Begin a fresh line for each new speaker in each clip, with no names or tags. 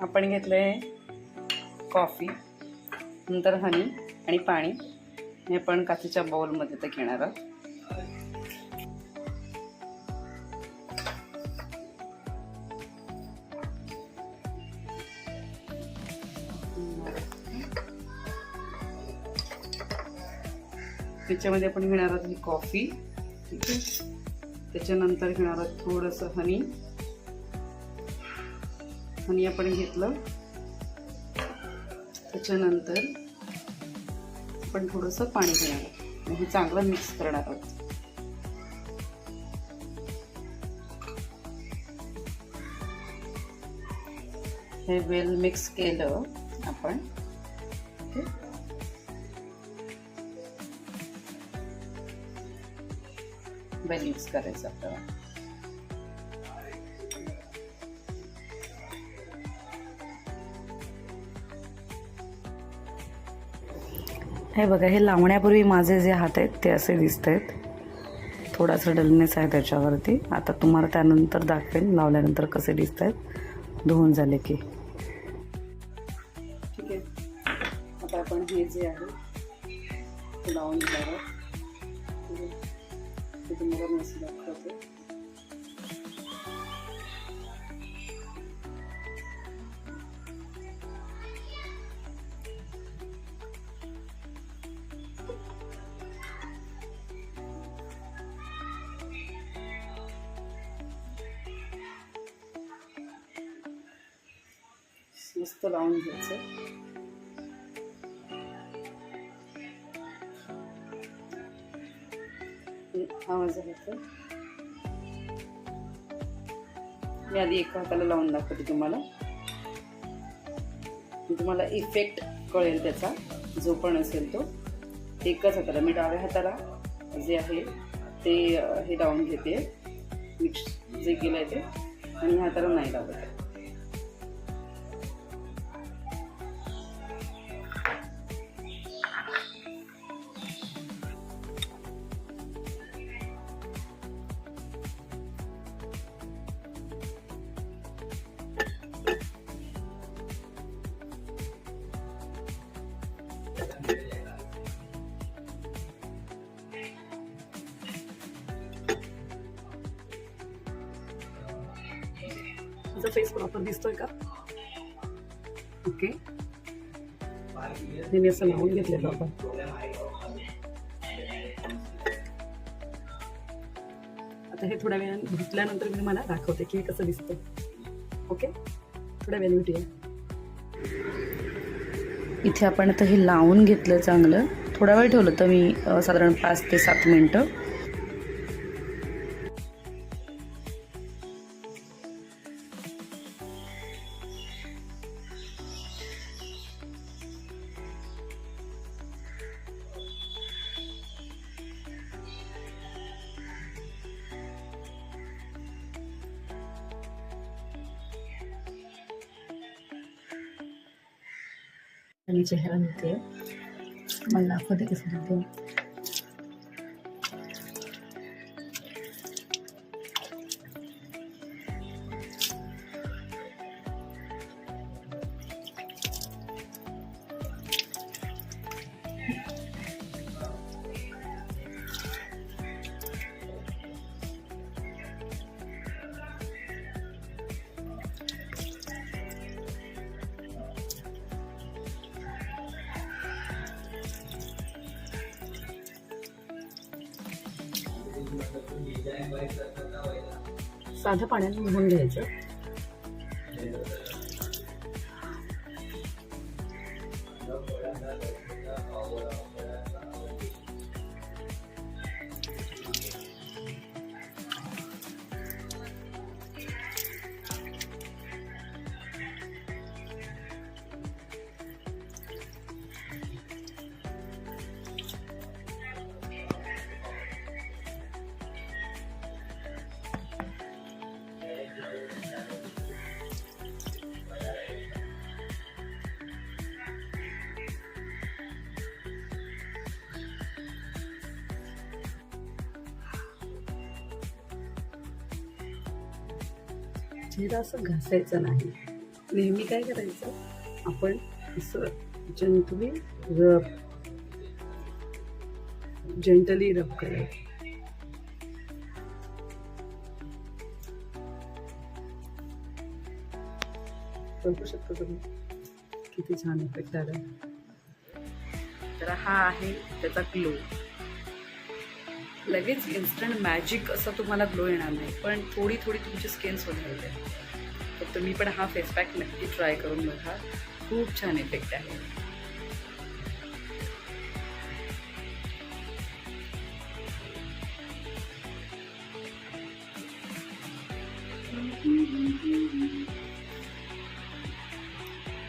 आपण घेतलंय कॉफी, नंतर हनी आणि पाणी. हे पण काचेच्या बाउलमध्ये ते घेणार आहोत. त्याच्यामध्ये आपण घेणार आहोत ही कॉफी. ठीक आहे. त्याच्यानंतर घेणार आहोत थोडंसं हनी. हनी आपण घेतलं. त्याच्यानंतर आपण थोडंसं पाणी घेणार आहोत. हे चांगलं मिक्स करणार आहोत. हे वेल मिक्स केलं आपण. ओके. वेल मिक्स करायचं आपल्याला. हे बघा, हे लावण्यापूर्वी माझे जे हात आहेत ते असे दिसत आहेत. थोडासा डलनेस आहे त्याच्यावरती. आता तुम्हाला त्यानंतर दाखवेन लावल्यानंतर कसे दिसत आहेत धुवून झाले की. ठीक आहे. आता आपण हे जे आहे ते लावून घेणार आहोत. ते तुम्हाला मस्त दाखवते. मस्त लावून घ्यायचं. हा माझा हात. मी आधी एका हाताला लावून दाखवते तुम्हाला. तुम्हाला इफेक्ट कळेल त्याचा, जो पण असेल तो. एकाच हाताला मी डाव्या हाताला जे आहे ते हे लावून घेते, मिक्स जे केलंय ते, आणि ह्या हाताला नाही लावत. तुझा फेस प्रॉपर दिसतोय का? ओके. मी असं लावून घेतलेलं आपण. आता हे थोड्या वेळाने धुतल्यानंतर मी मला दाखवते की हे कसं दिसतं. ओके. थोड्या वेळाने भेटूया. इथे आपण आता हे लावून घेतलं चांगलं. थोडा वेळ ठेवलं तर मी साधारण 5 ते 7 मिनिटं. आणि चेहरा होते मला दाखवते कसं होते. साध्या पाण्याने धुवून घ्यायचं. चेहरा असं घासायचं नाही. नेहमी काय करायचं, आपण असं जेंटली रब करायचं. बघू शकता तुम्ही किती छान इफेक्ट आला. तर हा आहे त्याचा ग्लो. लगेच इन्स्टंट मॅजिक असं तुम्हाला ग्लो येणार नाही, पण थोडी थोडी तुमची स्किन सुधारते. तर तुम्ही पण हा फेस पॅक नक्की ट्राय करून बघा, खूप छान इफेक्ट आहे.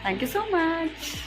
Thank you so much.